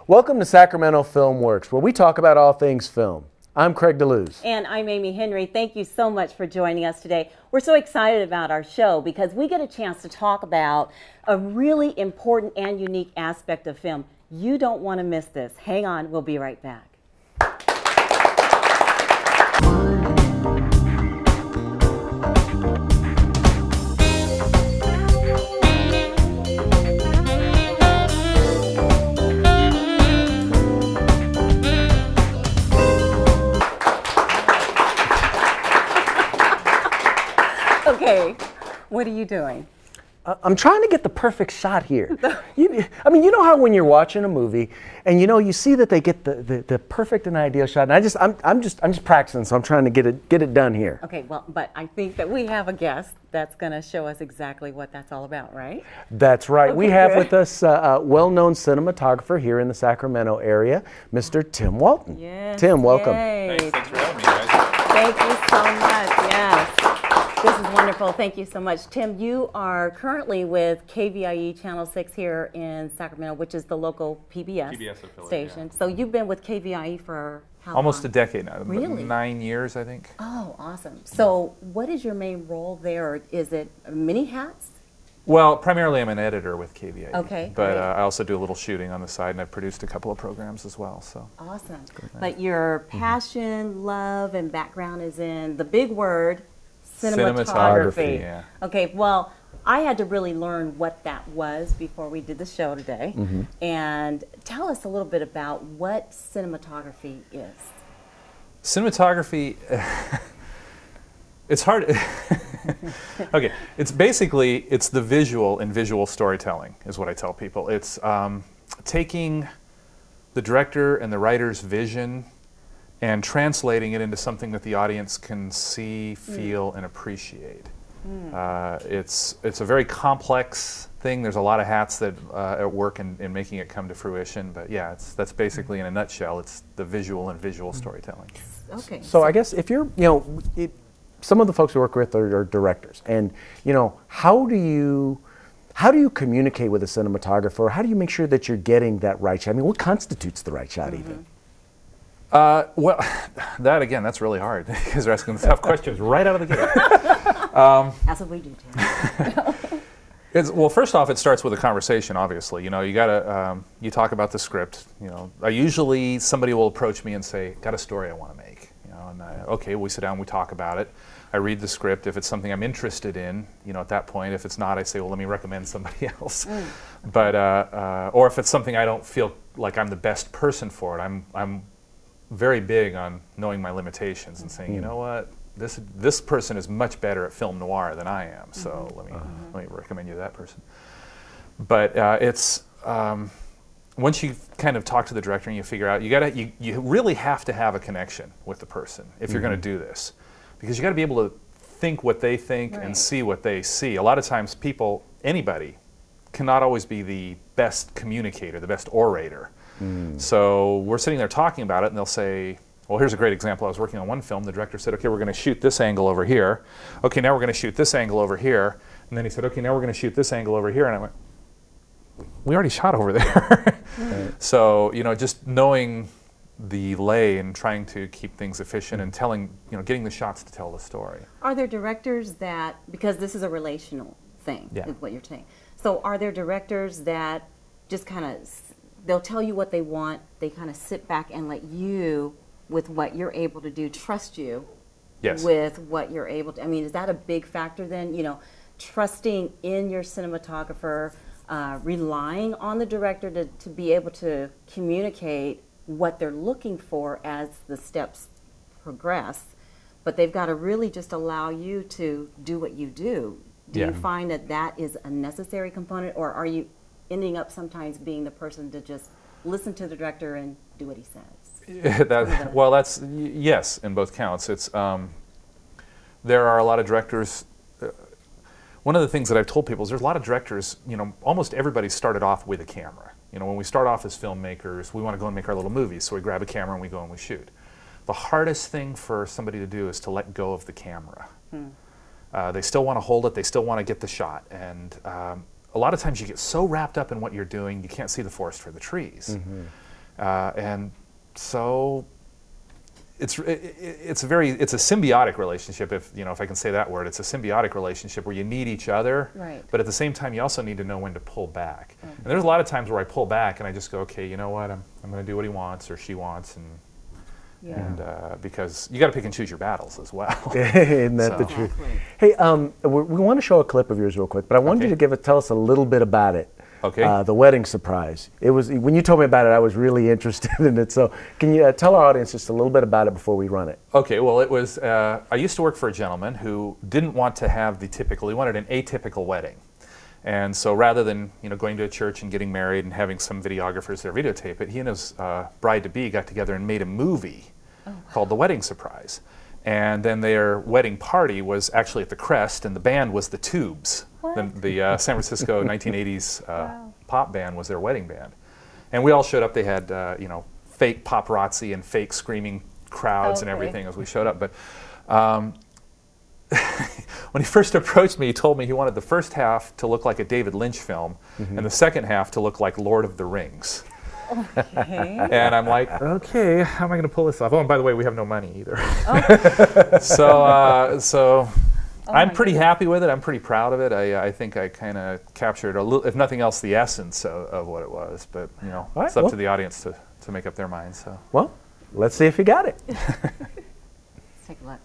Welcome to Sacramento Film Works, where we talk about all things film. I'm Craig DeLuz. And I'm Amy Henry. Thank you so much for joining us today. We're so excited about our show because we get a chance to talk about a really important and unique aspect of film. You don't want to miss this. Hang on, we'll be right back. Okay, what are you doing? I'm trying to get the perfect shot here. You know how when you're watching a movie and you see that they get the perfect and ideal shot, and I'm just practicing, so I'm trying to get it done here. Okay, well, but I think that we have a guest that's going to show us exactly what that's all about, right? That's right. Okay, we have good. with us a well-known cinematographer here in the Sacramento area, Mr. Tim Walton. Yes. Tim, welcome. Yay. Thanks for having me, guys. Thank you so much. Yes. This is wonderful. Thank you so much. Tim, you are currently with KVIE Channel 6 here in Sacramento, which is the local PBS affiliate, station. yeah. So you've been with KVIE for how Almost long? a decade now. Really? 9 years, I think. Oh, awesome. So what is your main role there? Is it many hats? Well, primarily I'm an editor with KVIE. Okay, But great. I also do a little shooting on the side, and I've produced a couple of programs as well. So. Awesome. But your passion, love, and background is in the big word, cinematography. Yeah. Okay, well, I had to really learn what that was before we did the show today. And tell us a little bit about what cinematography is. Cinematography, it's hard. Okay, it's the visual in visual storytelling is what I tell people. It's taking the director and the writer's vision and translating it into something that the audience can see, feel, and appreciate. It's a very complex thing. There's a lot of hats that at work in making it come to fruition. But yeah, that's basically in a nutshell. It's the visual and visual storytelling. Okay. So I guess if you're, some of the folks we work with are directors, and how do you communicate with a cinematographer? How do you make sure that you're getting that right shot? I mean, what constitutes the right shot even? Well, that's really hard because they're asking tough questions right out of the gate. That's what we do, Tim. Well, first off, it starts with a conversation. Obviously, you gotta you talk about the script. Usually somebody will approach me and say, "Got a story I want to make." Okay, we sit down, we talk about it. I read the script. If it's something I'm interested in, at that point. If it's not, I say, "Well, let me recommend somebody else." But or if it's something I don't feel like I'm the best person for it, I'm very big on knowing my limitations and saying, you know what, this person is much better at film noir than I am, so let me recommend you that person. But it's once you kind of talk to the director and you figure out, you really have to have a connection with the person if you're going to do this, because you got to be able to think what they think and see what they see. A lot of times anybody cannot always be the best communicator, the best orator. So we're sitting there talking about it, and they'll say, well, here's a great example. I was working on one film. The director said, okay, we're going to shoot this angle over here. Okay, now we're going to shoot this angle over here. And then he said, okay, now we're going to shoot this angle over here. And I went, we already shot over there. So, just knowing the lay and trying to keep things efficient and getting the shots to tell the story. Are there directors that, because this is a relational thing, is what you're saying. So are there directors that just kind of, they'll tell you what they want, they kind of sit back and let you, with what you're able to do, trust you with what you're able to, is that a big factor then? Trusting in your cinematographer, relying on the director to be able to communicate what they're looking for as the steps progress, but they've got to really just allow you to do what you do. Do you find that is a necessary component, or are you ending up sometimes being the person to just listen to the director and do what he says? That's yes, in both counts. It's there are a lot of directors. One of the things that I've told people is there's a lot of directors. Almost everybody started off with a camera. When we start off as filmmakers, we want to go and make our little movies, so we grab a camera and we go and we shoot. The hardest thing for somebody to do is to let go of the camera. They still want to hold it. They still want to get the shot, and a lot of times you get so wrapped up in what you're doing, you can't see the forest for the trees. And so it's a symbiotic relationship, if I can say that word. It's a symbiotic relationship where you need each other, Right. but at the same time you also need to know when to pull back. And there's a lot of times where I pull back and I just go, okay, you know what, I'm going to do what he wants or she wants, and because you got to pick and choose your battles as well. Isn't that the truth? Exactly. Hey, we want to show a clip of yours real quick, but I wanted you to tell us a little bit about it. Okay. The wedding surprise. It was, when you told me about it, I was really interested in it. So can you tell our audience just a little bit about it before we run it? Okay, well, it was, I used to work for a gentleman who didn't want to have he wanted an atypical wedding. And so rather than going to a church and getting married and having some videographers there videotape it, he and his bride-to-be got together and made a movie called The Wedding Surprise. And then their wedding party was actually at the Crest, and the band was the Tubes. The San Francisco 1980s pop band was their wedding band. And we all showed up. They had fake paparazzi and fake screaming crowds and everything as we showed up. But when he first approached me, he told me he wanted the first half to look like a David Lynch film and the second half to look like Lord of the Rings. Okay. And I'm like, okay, how am I going to pull this off? Oh, and by the way, we have no money either. So I'm pretty happy with it. I'm pretty proud of it. I think I kind of captured a little, if nothing else, the essence of what it was. But it's up to the audience to make up their minds. So. Well, let's see if you got it. Let's take a look.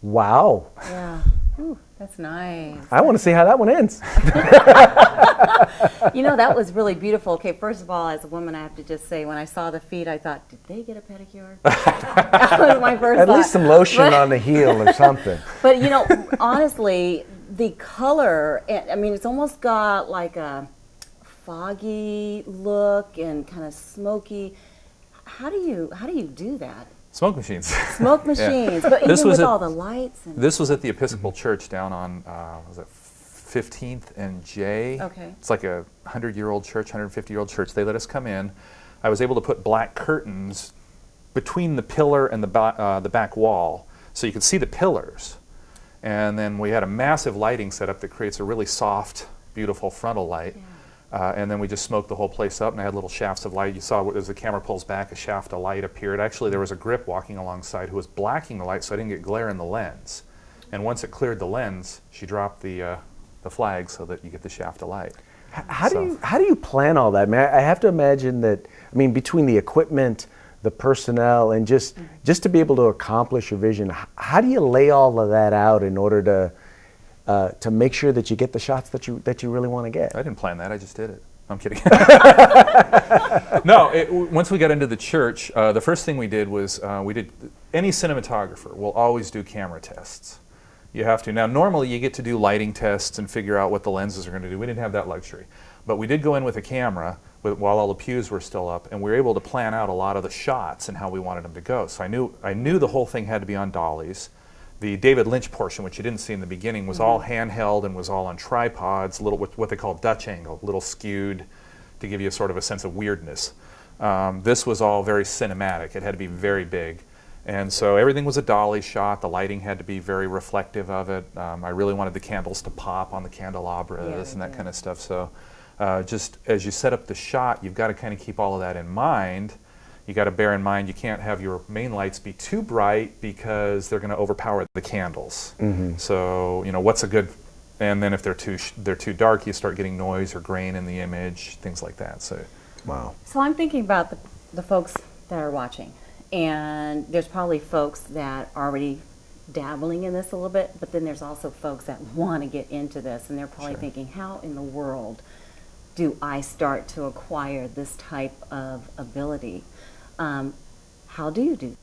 Wow. Yeah. Ooh, that's nice. I want to see how that one ends. That was really beautiful. Okay, first of all, as a woman, I have to just say, when I saw the feet, I thought, did they get a pedicure? That was my first At thought. least some lotion on the heel or something. But, honestly, the color, it's almost got like a foggy look and kind of smoky. How do you do that? Smoke machines. Smoke machines, Yeah. but even with at, all the lights. This was at the Episcopal Church down on, was it 15th and J? Okay. It's like a 100-year-old church, 150-year-old church. They let us come in. I was able to put black curtains between the pillar and the back wall so you could see the pillars. And then we had a massive lighting setup that creates a really soft, beautiful frontal light. Yeah. And then we just smoked the whole place up, and I had little shafts of light. You saw as the camera pulls back, a shaft of light appeared. Actually, there was a grip walking alongside who was blacking the light so I didn't get glare in the lens. And once it cleared the lens, she dropped the flag so that you get the shaft of light. How do you plan all that? I have to imagine that, between the equipment, the personnel, and just to be able to accomplish your vision, how do you lay all of that out in order to make sure that you get the shots that you really want to get? I didn't plan that. I just did it. I'm kidding. No, once we got into the church, the first thing we did was any cinematographer will always do camera tests. You have to. Now, normally you get to do lighting tests and figure out what the lenses are going to do. We didn't have that luxury. But we did go in with a camera while all the pews were still up, and we were able to plan out a lot of the shots and how we wanted them to go. So I knew the whole thing had to be on dollies. The David Lynch portion, which you didn't see in the beginning, was all handheld and was all on tripods, little what they call Dutch angle, little skewed to give you sort of a sense of weirdness. This was all very cinematic. It had to be very big. And so everything was a dolly shot. The lighting had to be very reflective of it. I really wanted the candles to pop on the candelabras and that kind of stuff. So just as you set up the shot, you've got to kind of keep all of that in mind. You got to bear in mind you can't have your main lights be too bright because they're going to overpower the candles. So what's a good, and then if they're too dark, you start getting noise or grain in the image, things like that. So Wow. So I'm thinking about the folks that are watching. And there's probably folks that are already dabbling in this a little bit, but then there's also folks that want to get into this, and they're probably thinking, how in the world do I start to acquire this type of ability? How do you do?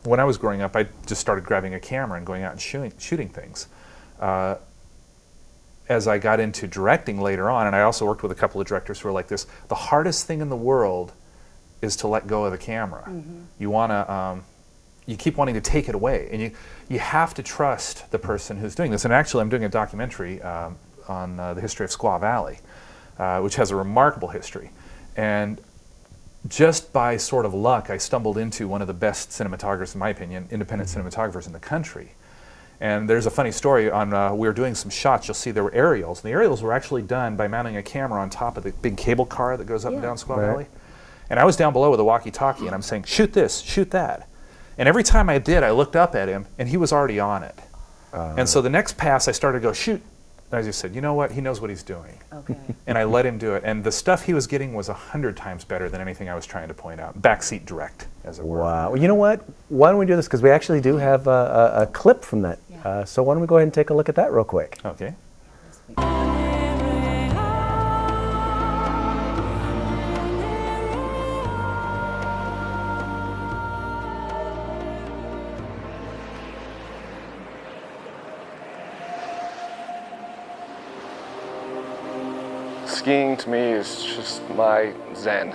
When I was growing up, I just started grabbing a camera and going out and shooting things. As I got into directing later on, and I also worked with a couple of directors who were like this, the hardest thing in the world is to let go of the camera. You want to, you keep wanting to take it away, and you have to trust the person who's doing this. And actually, I'm doing a documentary on the history of Squaw Valley, which has a remarkable history. And just by sort of luck, I stumbled into one of the best cinematographers, in my opinion, independent cinematographers in the country. And there's a funny story on, we were doing some shots, you'll see there were aerials, and the aerials were actually done by mounting a camera on top of the big cable car that goes up and down Squaw Valley. And I was down below with a walkie-talkie, and I'm saying, shoot this, shoot that. And every time I did, I looked up at him, and he was already on it. And so the next pass, I started to go, shoot. And I just said, you know what, he knows what he's doing. Okay. And I let him do it. And the stuff he was getting was 100 times better than anything I was trying to point out. Backseat direct, as it were. Wow. Well, you know what? Why don't we do this? Because we actually do have a clip from that. So why don't we go ahead and take a look at that real quick? Okay. Skiing to me is just my zen.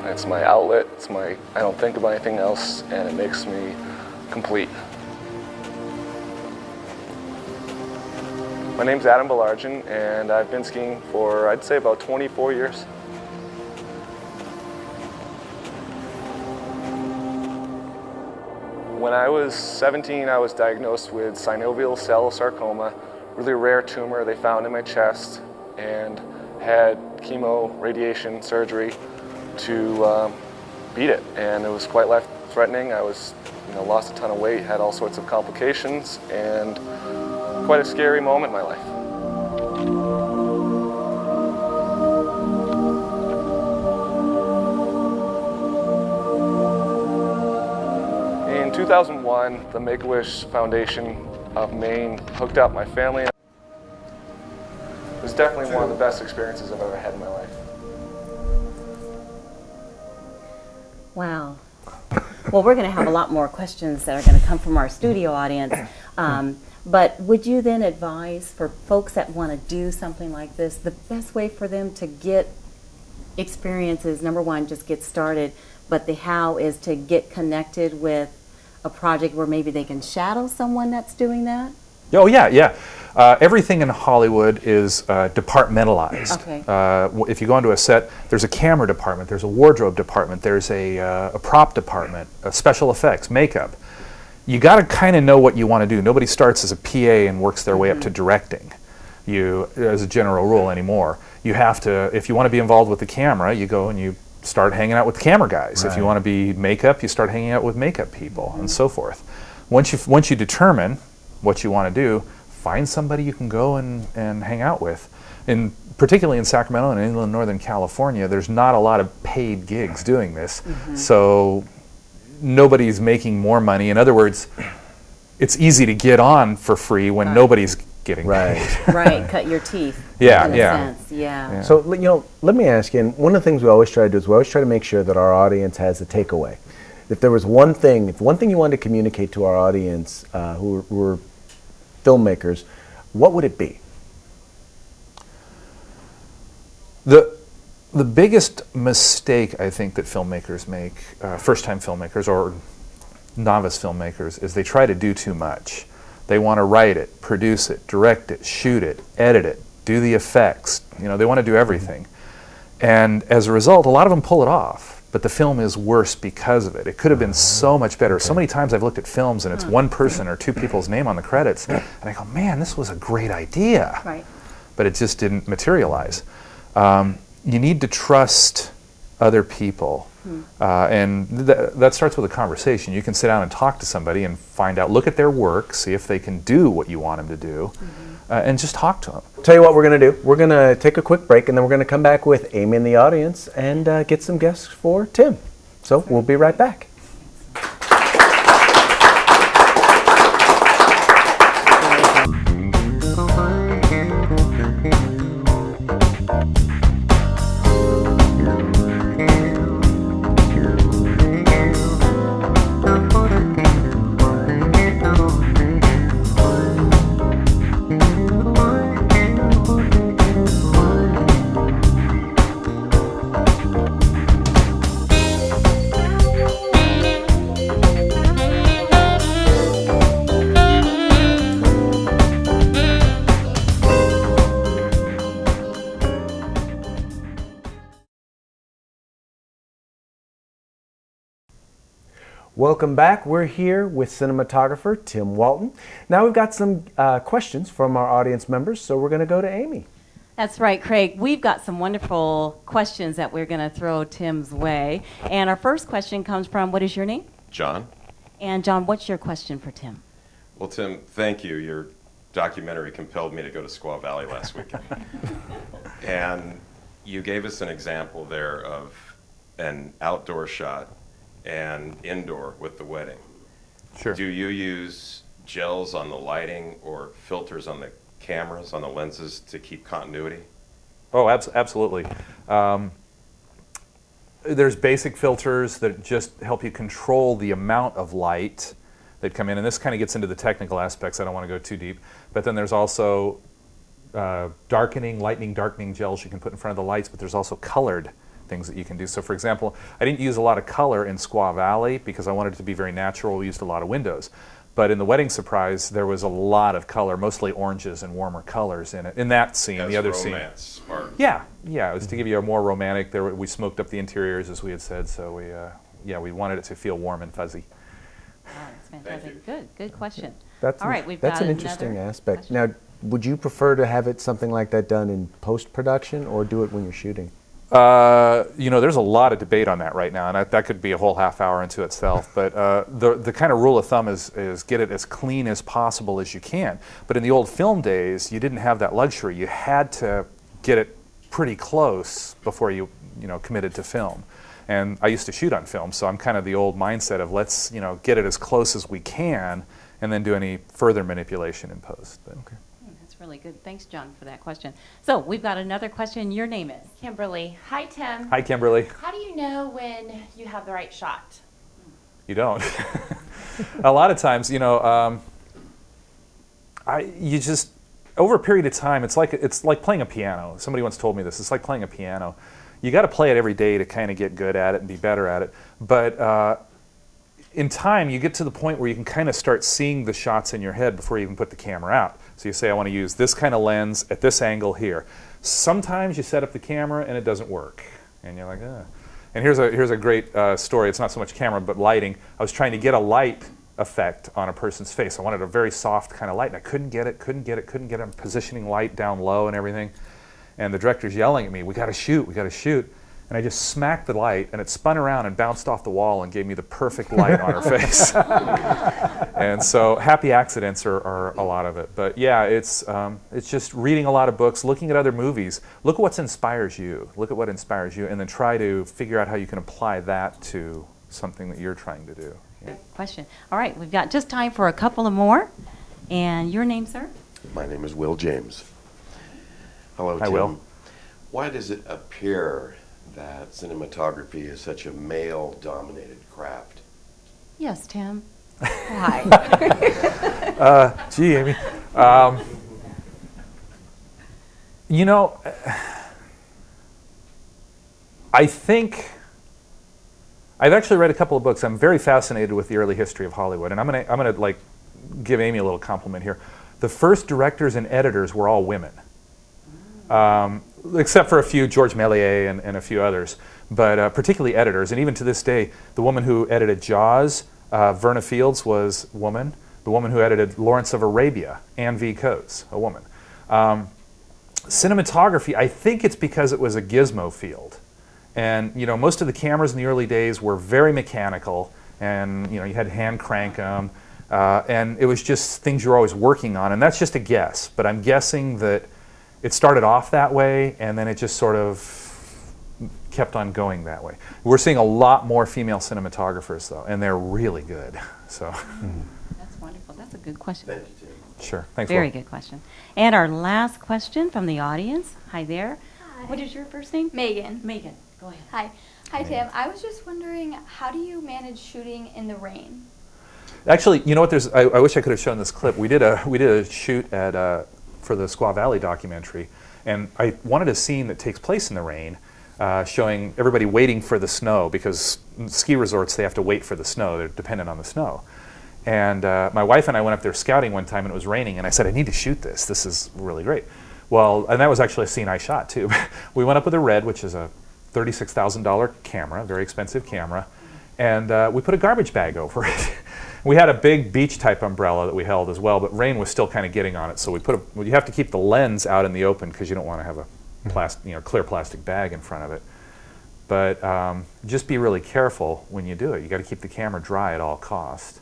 It's my outlet, I don't think about anything else, and it makes me complete. My name's Adam Belargin, and I've been skiing for, I'd say, about 24 years. When I was 17, I was diagnosed with synovial cell sarcoma, really rare tumor they found in my chest, and had chemo, radiation, surgery to beat it. And it was quite life-threatening. I was, lost a ton of weight, had all sorts of complications, and quite a scary moment in my life. In 2001, the Make-A-Wish Foundation of Maine hooked up my family. It was definitely one of the best experiences I've ever had in my life. Wow. Well, we're going to have a lot more questions that are going to come from our studio audience. But would you then advise for folks that want to do something like this, the best way for them to get experiences, number one, just get started, but the how is to get connected with a project where maybe they can shadow someone that's doing that? Oh, yeah. Everything in Hollywood is departmentalized. Okay. If you go onto a set, there's a camera department, there's a wardrobe department, there's a prop department, special effects, makeup. You got to kind of know what you want to do. Nobody starts as a PA and works their way up to directing, as a general rule anymore. You have to, if you want to be involved with the camera, you go and you start hanging out with the camera guys. If you want to be makeup, you start hanging out with makeup people, and so forth. Once you determine what you want to do, find somebody you can go and hang out with. Particularly in Sacramento and inland Northern California, there's not a lot of paid gigs doing this. So nobody's making more money. In other words, it's easy to get on for free when nobody's getting paid. Right, cut your teeth. Yeah. So, let me ask you, and one of the things we always try to do is we always try to make sure that our audience has a takeaway. If there was one thing you wanted to communicate to our audience who were filmmakers, what would it be? The biggest mistake I think that filmmakers make, first-time filmmakers or novice filmmakers, is they try to do too much. They want to write it, produce it, direct it, shoot it, edit it, do the effects. You know, they want to do everything. And as a result, a lot of them pull it off, but the film is worse because of it. It could have been so much better. So many times I've looked at films and it's one person or two people's name on the credits, and I go, man, this was a great idea. Right. But it just didn't materialize. You need to trust other people. And that starts with a conversation. You can sit down and talk to somebody and find out, look at their work, see if they can do what you want them to do, and just talk to them. Tell you what we're going to do. We're going to take a quick break, and then we're going to come back with Amy in the audience and get some guests for Tim. So we'll be right back. Welcome back. We're here with cinematographer Tim Walton. Now we've got some questions from our audience members, so we're going to go to Amy. That's right, Craig. We've got some wonderful questions that we're going to throw Tim's way. And our first question comes from, what is your name? John. And John, what's your question for Tim? Well, Tim, thank you. Your documentary compelled me to go to Squaw Valley last weekend. And you gave us an example there of an outdoor shot and indoor with the wedding. Sure. Do you use gels on the lighting or filters on the cameras, on the lenses, to keep continuity? Oh, absolutely. There's basic filters that just help you control the amount of light that come in, and this kind of gets into the technical aspects. I don't want to go too deep. But then there's also lightning darkening gels you can put in front of the lights, but there's also colored things that you can do. So for example, I didn't use a lot of color in Squaw Valley because I wanted it to be very natural. We used a lot of windows. But in the Wedding Surprise, there was a lot of color, mostly oranges and warmer colors in it. In that scene, As the other romance scene. spark. Yeah, it was to give you a more romantic. We smoked up the interiors, as we had said, so we wanted it to feel warm and fuzzy. Oh, that's fantastic. Good question. That's All right, we've that's got an interesting another aspect. question. Now, would you prefer to have it something like that done in post-production or do it when you're shooting? There's a lot of debate on that right now, and that could be a whole half hour into itself. But the kind of rule of thumb is get it as clean as possible as you can. But in the old film days, you didn't have that luxury. You had to get it pretty close before you committed to film. And I used to shoot on film, so I'm kind of the old mindset of let's get it as close as we can, and then do any further manipulation in post. But, okay. That's really good. Thanks, John, for that question. So we've got another question. Your name is? Kimberly. Hi, Tim. Hi, Kimberly. How do you know when you have the right shot? You don't. A lot of times, over a period of time, it's like playing a piano. Somebody once told me this. It's like playing a piano. You got to play it every day to kind of get good at it and be better at it. But in time, you get to the point where you can kind of start seeing the shots in your head before you even put the camera out. So you say, I want to use this kind of lens at this angle here. Sometimes you set up the camera and it doesn't work, and you're like, ugh. And here's a great story. It's not so much camera, but lighting. I was trying to get a light effect on a person's face. I wanted a very soft kind of light, and I couldn't get it. I'm positioning light down low and everything. And the director's yelling at me, we got to shoot. And I just smacked the light, and it spun around and bounced off the wall and gave me the perfect light on her face. And so happy accidents are a lot of it. But yeah, it's just reading a lot of books, looking at other movies. Look at what inspires you. And then try to figure out how you can apply that to something that you're trying to do. Yeah. Question. All right, we've got just time for a couple of more. And your name, sir? My name is Will James. Hello, Hi, Tim. Will. Why does it appear that cinematography is such a male-dominated craft? Yes, Tim. Why? Gee, Amy. I think I've actually read a couple of books. I'm very fascinated with the early history of Hollywood, and I'm gonna like give Amy a little compliment here. The first directors and editors were all women, except for a few, George Méliès and a few others, but particularly editors. And even to this day, the woman who edited Jaws, Verna Fields, was a woman. The woman who edited Lawrence of Arabia, Anne V. Coates, a woman. Cinematography, I think it's because it was a gizmo field. And most of the cameras in the early days were very mechanical, and you had to hand crank them, and it was just things you're always working on. And that's just a guess, but I'm guessing that it started off that way, and then it just sort of kept on going that way. We're seeing a lot more female cinematographers, though, and they're really good. So. That's wonderful. That's a good question. Thank you, Tim. Sure. Thanks. Very Laura. good question. And our last question from the audience. Hi there. Hi. What is your first name? Megan. Megan. Go ahead. Hi. Hi, Tim. I was just wondering, how do you manage shooting in the rain? Actually, you know what? I wish I could have shown this clip. We did a shoot at for the Squaw Valley documentary, and I wanted a scene that takes place in the rain, showing everybody waiting for the snow, because ski resorts, they have to wait for the snow. They're dependent on the snow. And my wife and I went up there scouting one time, and it was raining, and I said, I need to shoot this. This is really great. Well, and that was actually a scene I shot too. We went up with a Red, which is a $36,000 camera, very expensive camera, and we put a garbage bag over it. We had a big beach type umbrella that we held as well, but rain was still kind of getting on it, so we you have to keep the lens out in the open because you don't want to have a clear plastic bag in front of it. But just be really careful when you do it. You got to keep the camera dry at all costs.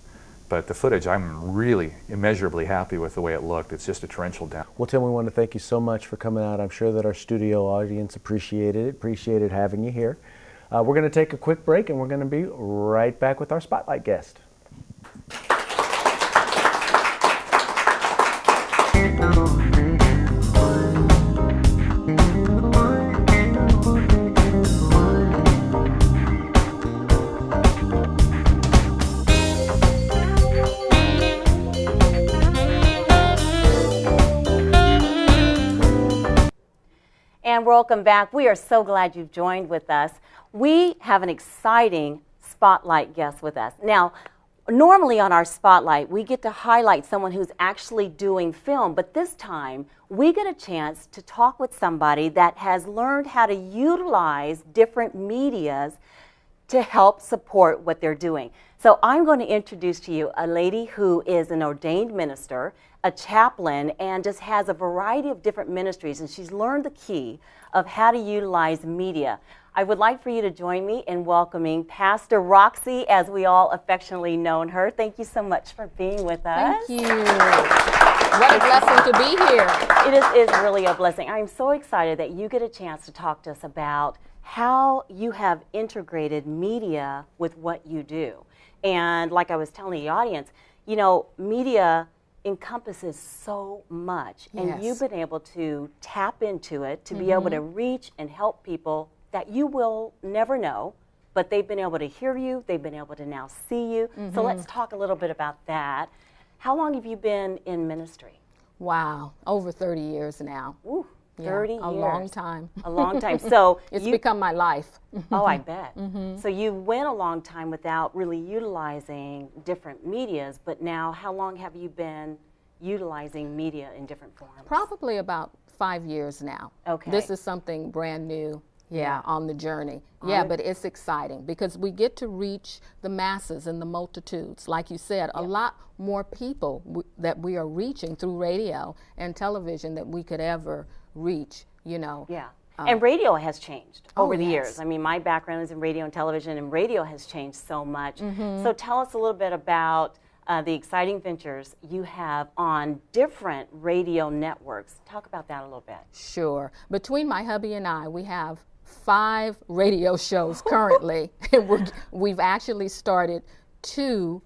But the footage, I'm really immeasurably happy with the way it looked. It's just a torrential down. Well, Tim, we want to thank you so much for coming out. I'm sure that our studio audience appreciated having you here. We're going to take a quick break, and we're going to be right back with our spotlight guest. And welcome back. We are so glad you've joined with us. We have an exciting spotlight guest with us. Now, normally on our spotlight, we get to highlight someone who's actually doing film, but this time we get a chance to talk with somebody that has learned how to utilize different medias to help support what they're doing. So I'm going to introduce to you a lady who is an ordained minister, a chaplain, and just has a variety of different ministries, and she's learned the key of how to utilize media. I would like for you to join me in welcoming Pastor Roxy, as we all affectionately know her. Thank you so much for being with us. Thank you. What a blessing to be here. It is really a blessing. I'm so excited that you get a chance to talk to us about how you have integrated media with what you do. And like I was telling the audience, media encompasses so much, and Yes. you've been able to tap into it to be able to reach and help people that you will never know, but they've been able to hear you, they've been able to now see you. So let's talk a little bit about that. How long have you been in ministry? Wow, over 30 years now. Ooh, Yeah, 30 years. A long time. A long time. So It's become my life. Oh, I bet. So you went a long time without really utilizing different medias, but now how long have you been utilizing media in different forms? Probably about 5 years now. Okay. This is something brand new. Yeah. On the journey. On But it's exciting because we get to reach the masses and the multitudes. Like you said, a lot more people that we are reaching through radio and television that we could ever reach, Yeah. And radio has changed over the yes. years. I mean, my background is in radio and television, and radio has changed so much. So tell us a little bit about the exciting ventures you have on different radio networks. Talk about that a little bit. Sure. Between my hubby and I, we have 5 radio shows currently. We've actually started 2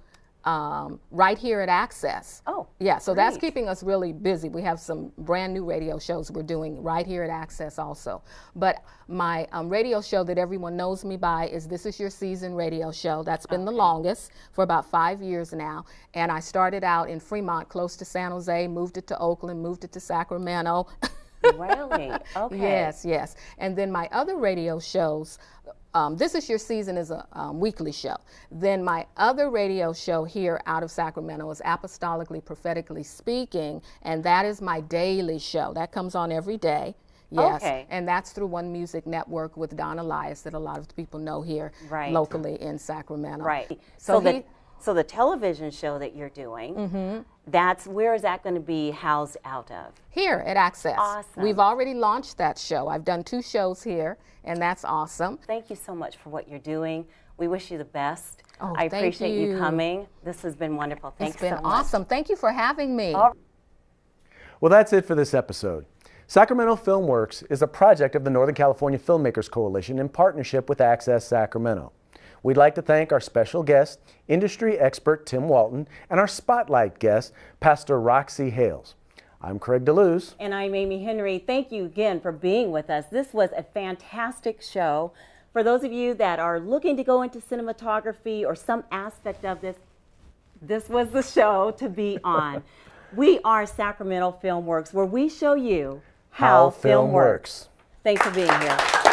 right here at Access. Oh, yeah, so that's great. keeping us really busy. We have some brand new radio shows we're doing right here at Access also. But my radio show that everyone knows me by is This Is Your Season radio show. That's been the longest for about 5 years now. And I started out in Fremont, close to San Jose, moved it to Oakland, moved it to Sacramento. Really? Okay. Yes, yes. And then my other radio shows, This Is Your Season is a weekly show. Then my other radio show here out of Sacramento is Apostolically Prophetically Speaking, and that is my daily show. That comes on every day. Yes, Okay. and that's through One Music Network with Don Elias that a lot of people know here Right. locally in Sacramento. Right. So So the television show that you're doing, where is that going to be housed out of? Here at Access. Awesome. We've already launched that show. I've done 2 shows here, and that's awesome. Thank you so much for what you're doing. We wish you the best. Oh, I thank appreciate you you. coming. This has been wonderful. Thanks It's been so much. awesome. Thank you for having me. All Well, that's it for this episode. Sacramento Film Works is a project of the Northern California Filmmakers Coalition in partnership with Access Sacramento. We'd like to thank our special guest, industry expert Tim Walton, and our spotlight guest, Pastor Roxy Hales. I'm Craig DeLuz. And I'm Amy Henry. Thank you again for being with us. This was a fantastic show. For those of you that are looking to go into cinematography or some aspect of this, this was the show to be on. We are Sacramento Film Works, where we show you how film works. Thanks for being here.